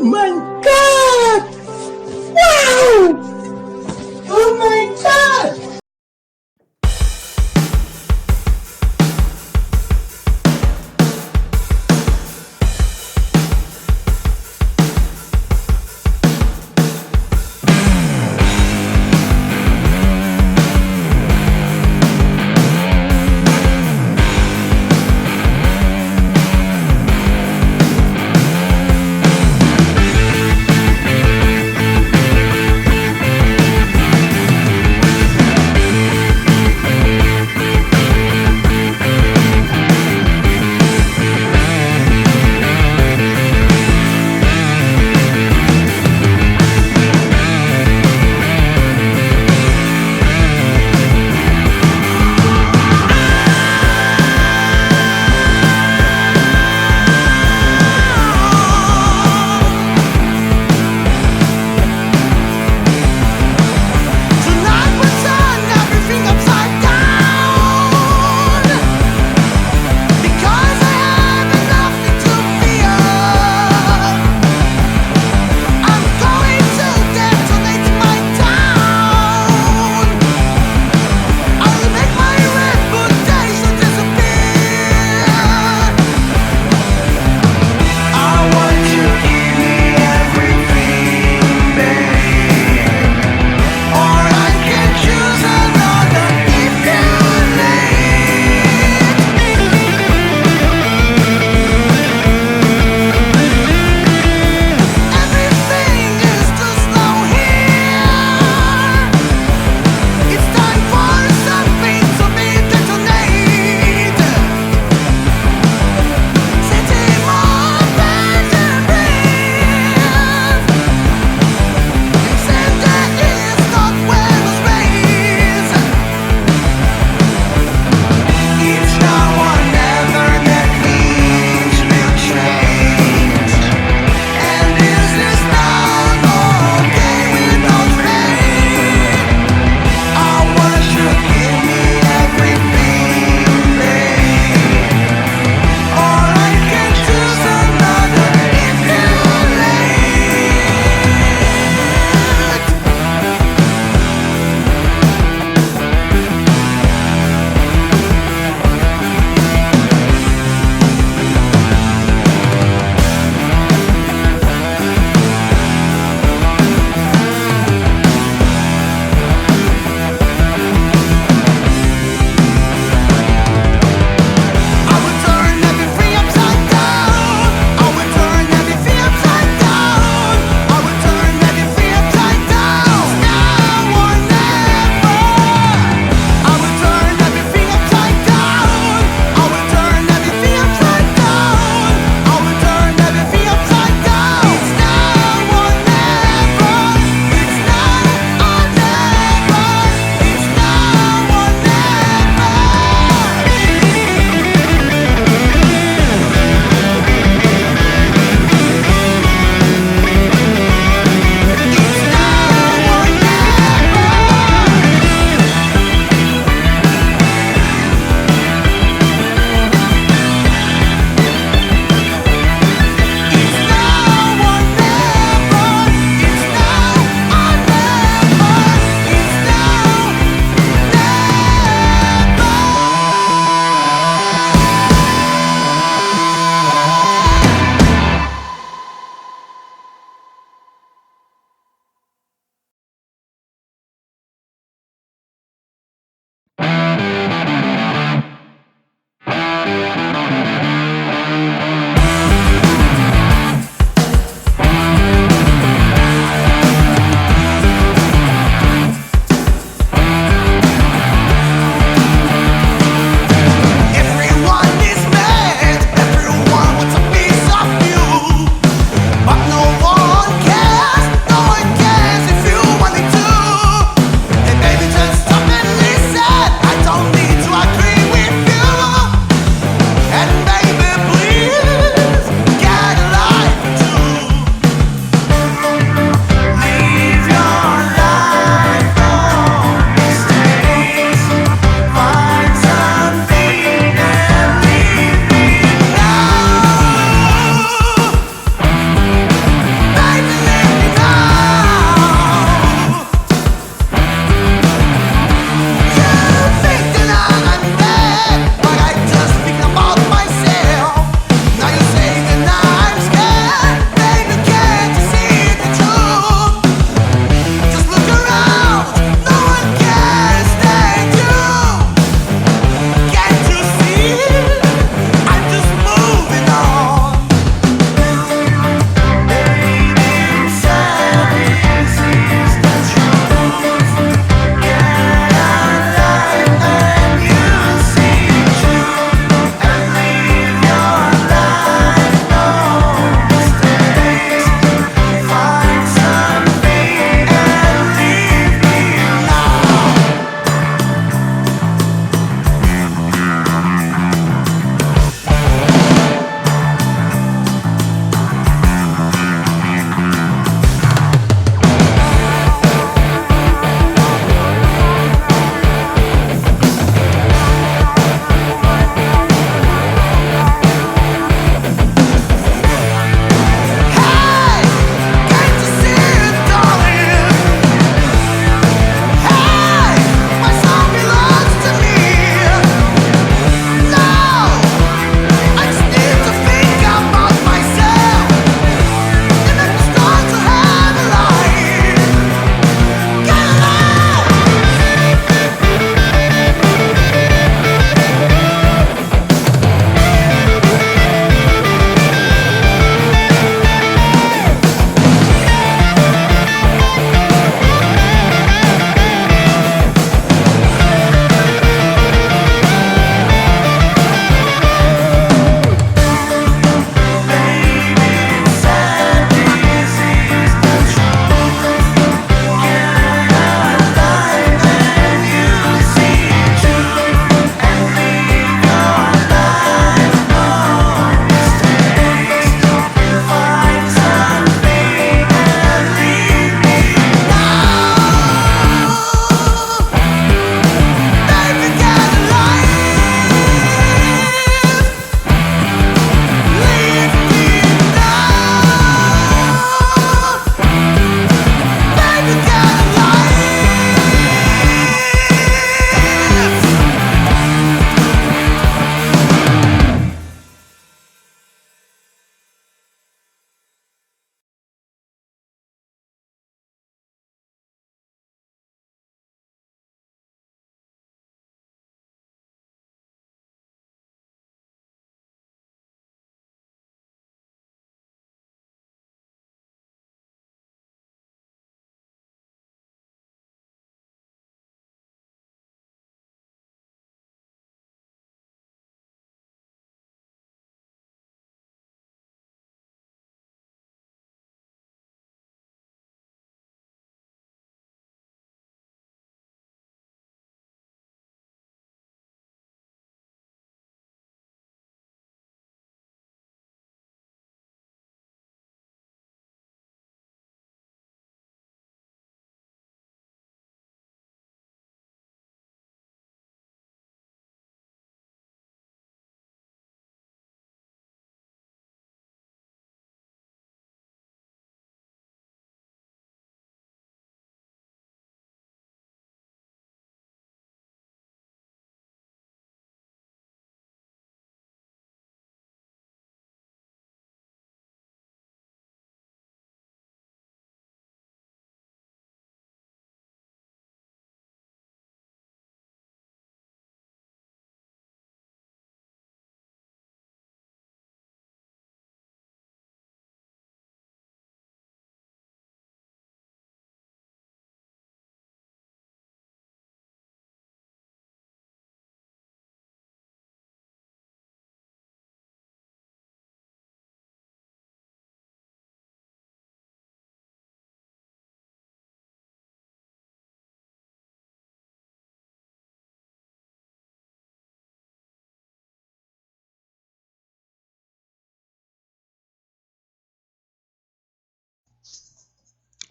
my god! Wow! Oh my god!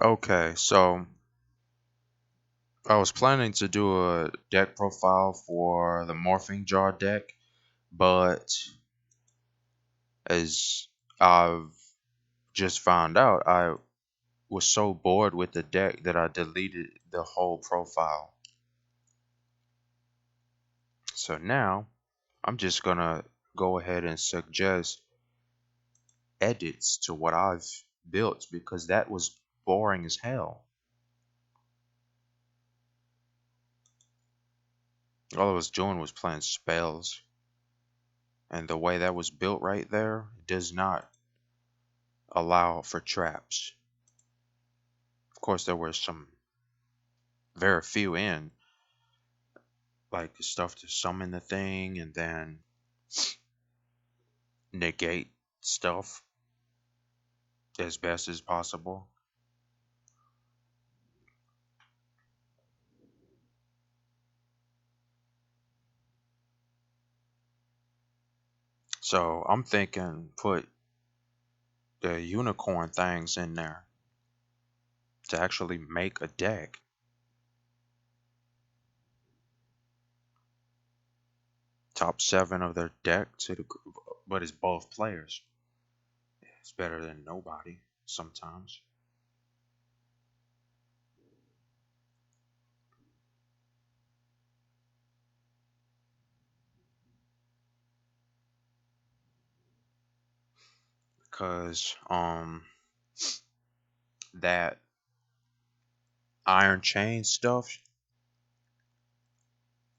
Okay, so I was planning to do a deck profile for the Morphing Jar deck, but as I've just found out, I was so bored with the deck that I deleted the whole profile. So now I'm just gonna go ahead and suggest edits to what I've built because that was boring as hell. All I was doing was playing spells, and the way that was built right there does not allow for traps. Of course, there were some very few in, like stuff to summon the thing and then negate stuff as best as possible. So I'm thinking put the unicorn things in there to actually make a deck. Top seven of their deck to the, but it's both players. It's better than nobody sometimes. Cause that iron chain stuff,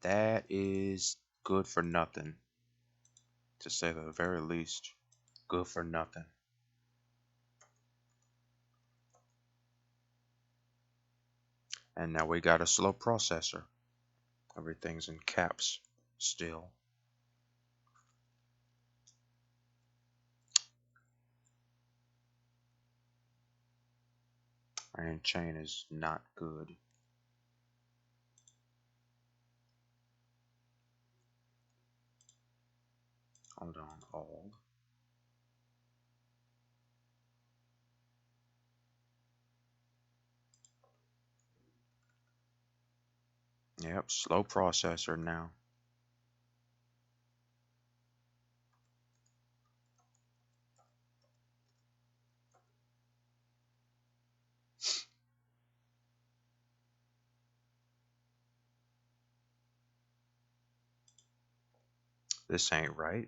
that is good for nothing, to say the very least. Good for nothing. And now we got a slow processor. Everything's in caps still. Iron chain is not good. Hold on, all. Yep, slow processor now. This ain't right.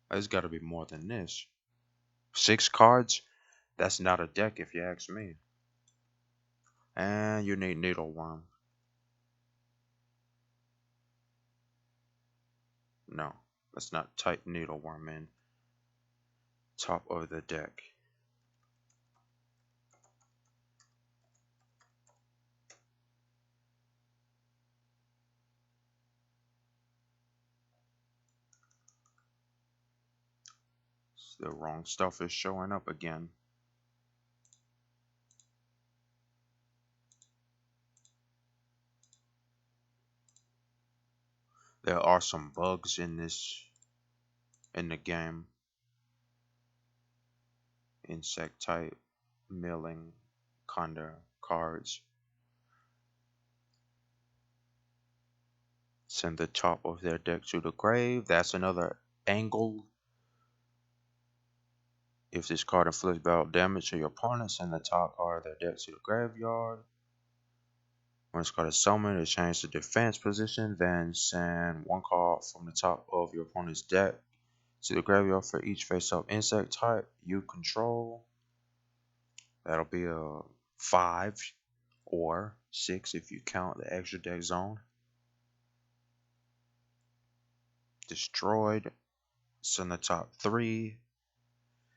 There's got to be more than this. 6 cards? That's not a deck if you ask me. And you need needleworm. No, let's not type needleworm in. Top of the deck. The wrong stuff is showing up again. There are some bugs in the game. Insect type, milling, kinda cards. Send the top of their deck to the grave. That's another angle. If this card inflicts battle damage to your opponent, send the top card of their deck to the graveyard. When this card is summoned, it changes the defense position. Then send one card from the top of your opponent's deck to the graveyard for each face-up insect type you control. That'll be a 5 or 6 if you count the extra deck zone. Destroyed. Send the top 3.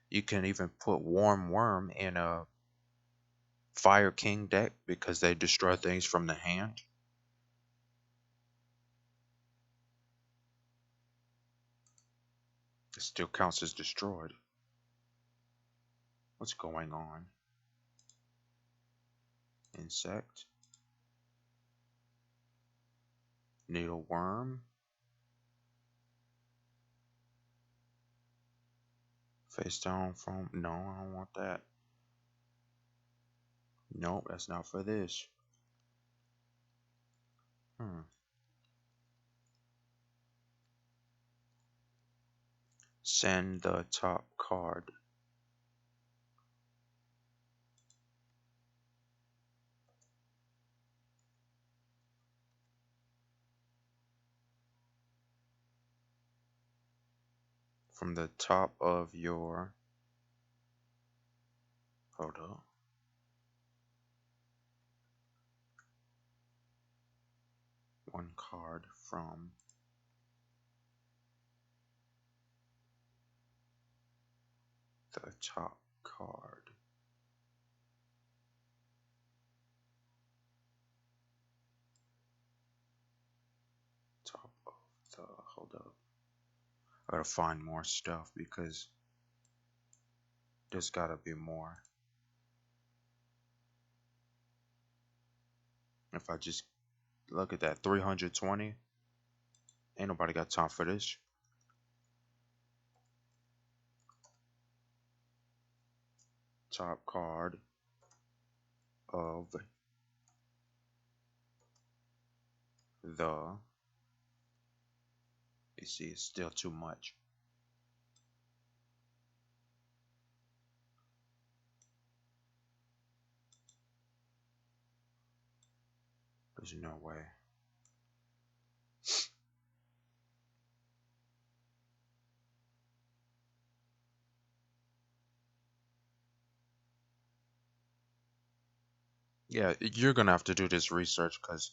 You can even put Warm Worm in a Fire King deck because they destroy things from the hand. It still counts as destroyed. What's going on? Insect. Needleworm. Face down from. No, I don't want that. Nope, that's not for this. Send the top card. From the top of your. Hold up. One card from the top card. Top of the. Hold up. I gotta find more stuff because there's gotta be more. If I just look at that 320, ain't nobody got time for this. Top card of the. You see, it's still too much. There's no way. Yeah, you're gonna have to do this research because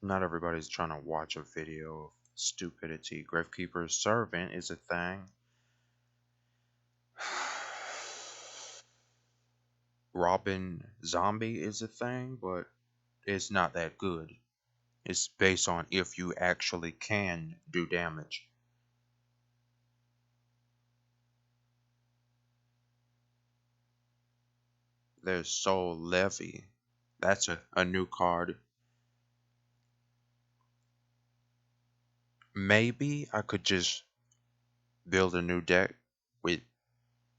not everybody's trying to watch a video of stupidity. Gravekeeper's Servant is a thing. Robin Zombie is a thing, but it's not that good. It's based on if you actually can do damage. There's Soul Levy. That's a new card. Maybe I could just build a new deck with,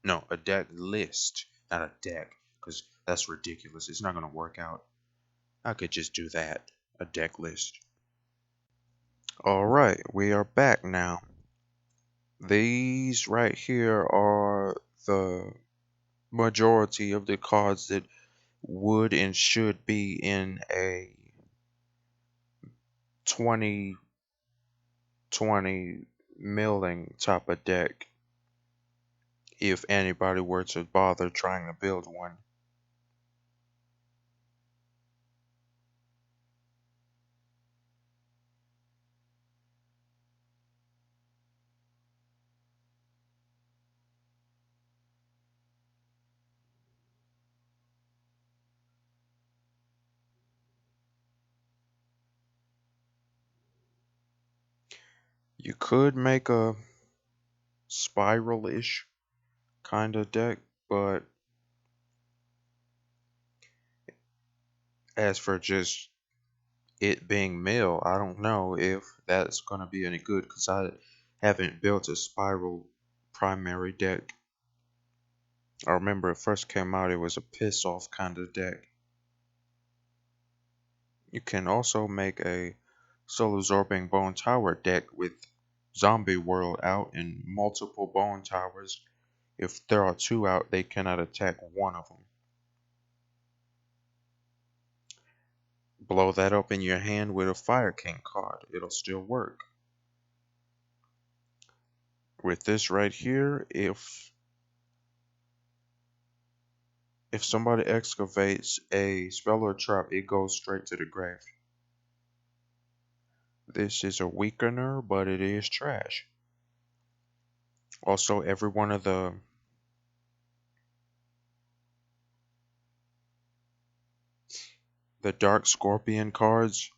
no, a deck list, not a deck, because that's ridiculous. It's not going to work out. I could just do that, a deck list. Alright, we are back now. These right here are the majority of the cards that would and should be in a 2020 milling type of deck if anybody were to bother trying to build one. You could make a spiral-ish kind of deck, but as for just it being mill, I don't know if that's going to be any good because I haven't built a spiral primary deck. I remember it first came out, it was a piss off kind of deck. You can also make a soul absorbing bone tower deck with zombie world out and multiple bone towers. If there are two out, they cannot attack one of them. Blow that up in your hand with a Fire King card. It'll still work. With this right here, if somebody excavates a spell or trap, it goes straight to the grave. This is a weakener, but it is trash. Also, every one of the Dark Scorpion cards,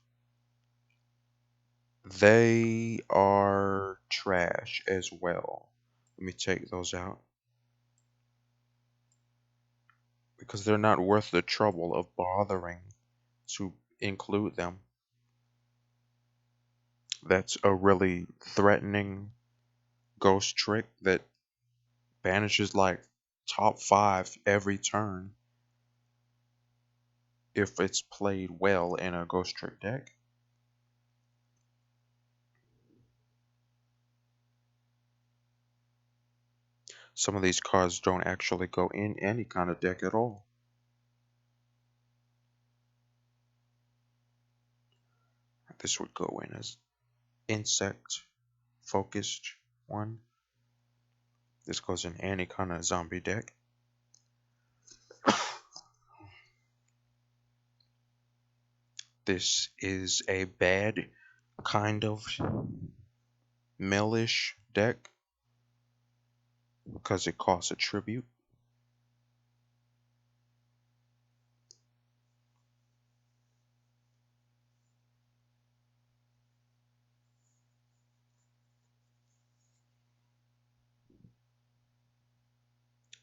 they are trash as well. Let me take those out. Because they're not worth the trouble of bothering to include them. That's a really threatening ghost trick that banishes like top 5 every turn if it's played well in a ghost trick deck. Some of these cards don't actually go in any kind of deck at all. This would go in as insect focused one. This goes in any kind of zombie deck. This is a bad kind of millish deck because it costs a tribute.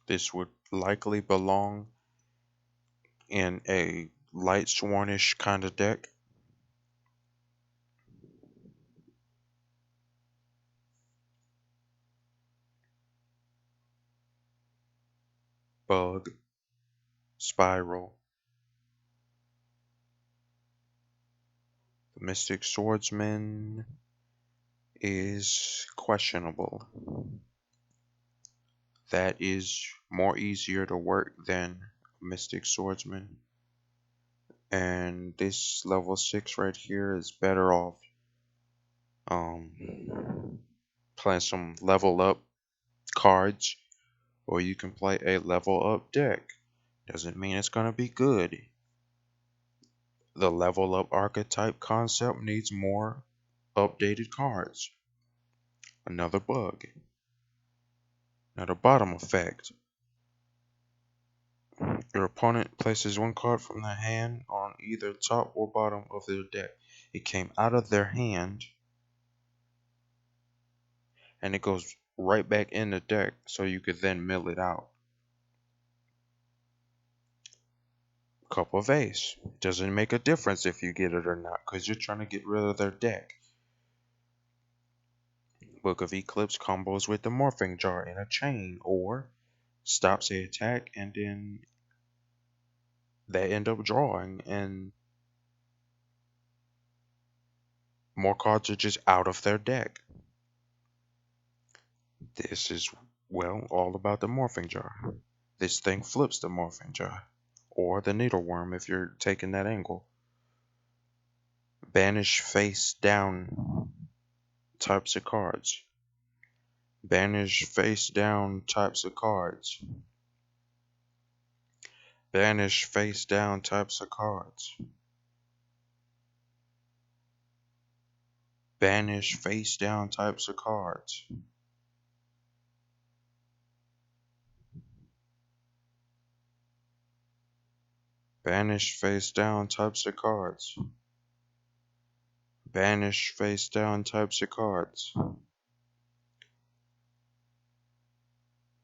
This would likely belong in a light swarnish kind of deck. Bug, Spiral, the Mystic Swordsman is questionable. That is more easier to work than Mystic Swordsman. And this level 6 right here is better off playing some level up cards, or you can play a level up deck. Doesn't mean it's gonna be good. The level up archetype concept needs more updated cards. Another bug. Now the bottom effect. Your opponent places one card from their hand on either top or bottom of their deck. It came out of their hand and it goes right back in the deck so you could then mill it out. Cup of Ace. It doesn't make a difference if you get it or not because you're trying to get rid of their deck. Book of Eclipse combos with the Morphing Jar in a chain or stops the attack and then they end up drawing and more cards are just out of their deck. This is, well, all about the Morphing Jar. This thing flips the Morphing Jar. Or the Needleworm if you're taking that angle. Banish face down types of cards. Banish face down types of cards. Banish face down types of cards. Banish face down types of cards. Banish face down types of cards. Banish face down types of cards.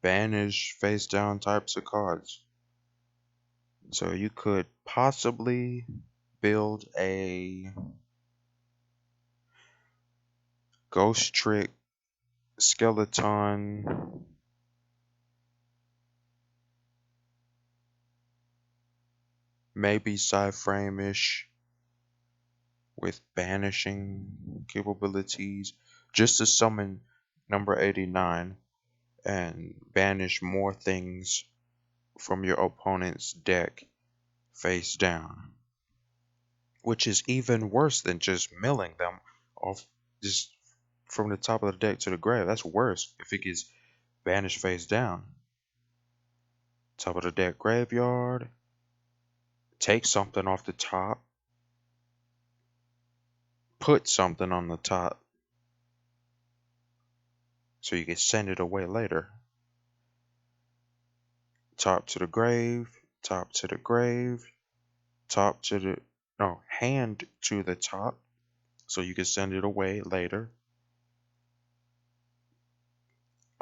Banish face down types of cards. So you could possibly build a ghost trick skeleton maybe sci-frame-ish with banishing capabilities just to summon number 89 and banish more things from your opponent's deck face down, which is even worse than just milling them off just from the top of the deck to the grave. That's worse if it gets banished face down. Top of the deck graveyard, take something off the top, put something on the top so you can send it away later. Top to the grave, top to the grave, top to the, no, hand to the top so you can send it away later.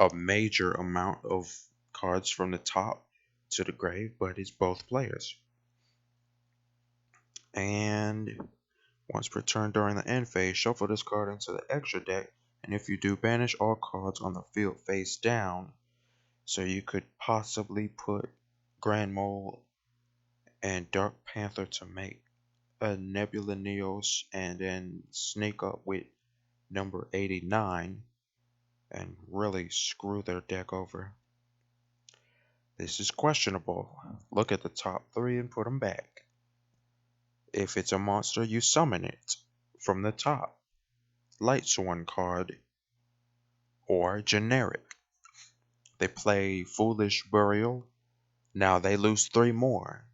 A major amount of cards from the top to the grave, but it's both players. And once per turn during the end phase, shuffle this card into the extra deck, and if you do, banish all cards on the field face down So you could possibly put Grand Mole and Dark Panther to make a Nebula Neos and then sneak up with number 89 and really screw their deck over. This is questionable. Look at the top 3 and put them back. If it's a monster, you summon it from the top. Light Sworn card or generic. They play Foolish Burial. Now they lose 3 more.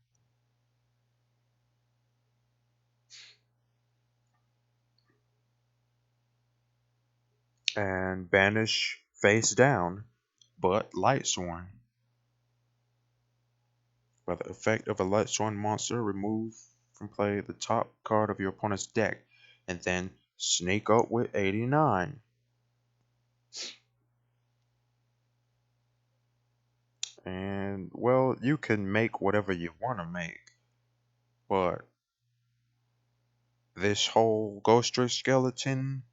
And banish face down, but Light Sworn. By the effect of a Light Sworn monster, remove from play the top card of your opponent's deck, and then sneak up with 89. And, well, you can make whatever you want to make, but this whole Ghost Trick skeleton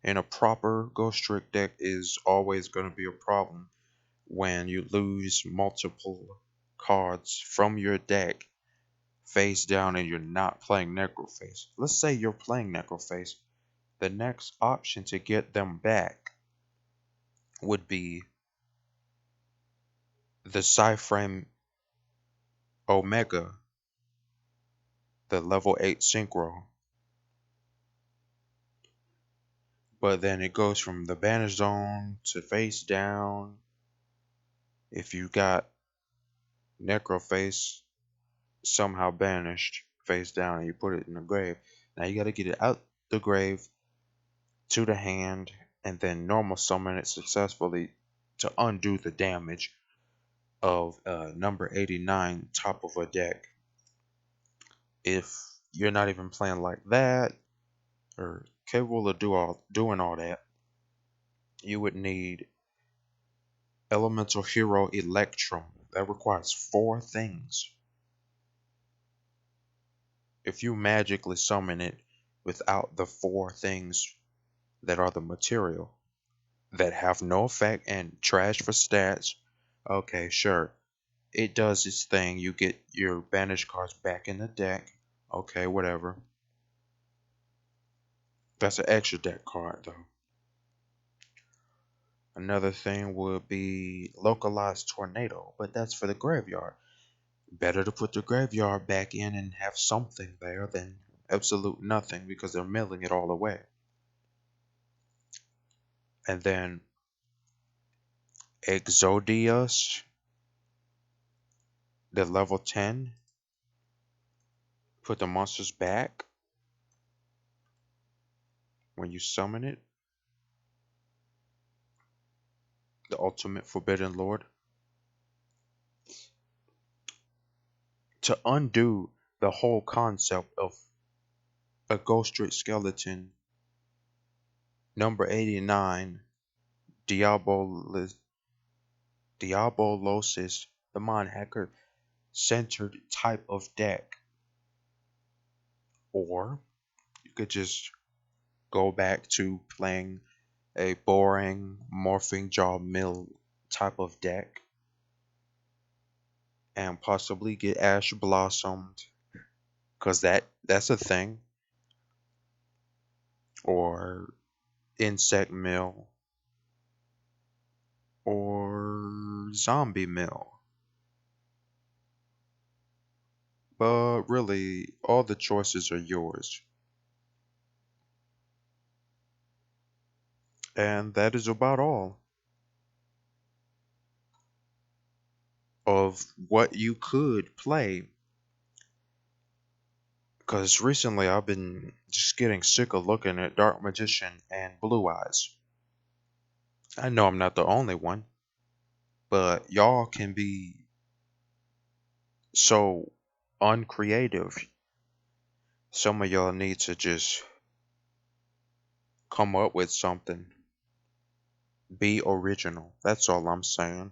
in a proper Ghost Trick deck is always going to be a problem when you lose multiple cards from your deck face down and you're not playing Necroface. Let's say you're playing Necroface. The next option to get them back would be the Cyframe Omega, the level 8 Synchro. But then it goes from the Banish Zone to face down. If you got Necroface somehow banished face down and you put it in the grave, now you got to get it out the grave to the hand and then normal summon it successfully to undo the damage of number 89 top of a deck. If you're not even playing like that or capable of doing all that, you would need Elemental Hero Electrum. That requires 4 things. If you magically summon it without the 4 things that are the material, that have no effect and trash for stats, okay, sure. It does its thing. You get your banished cards back in the deck. Okay, whatever. That's an extra deck card, though. Another thing would be Localized Tornado, but that's for the graveyard. Better to put the graveyard back in and have something there than absolute nothing because they're milling it all away. And then Exodius, the level 10. Put the monsters back when you summon it. The Ultimate Forbidden Lord. To undo the whole concept of a Ghost Trick skeleton, number 89, Diabolosis, the Mind Hacker centered type of deck. Or you could just go back to playing a boring Morphing Jar Mill type of deck and possibly get Ash Blossomed, because that's a thing. Or Insect Mill or Zombie Mill. But really, all the choices are yours. And that is about all of what you could play. Because recently I've been just getting sick of looking at Dark Magician and Blue Eyes. I know I'm not the only one, but y'all can be so uncreative. Some of y'all need to just come up with something. Be original. That's all I'm saying.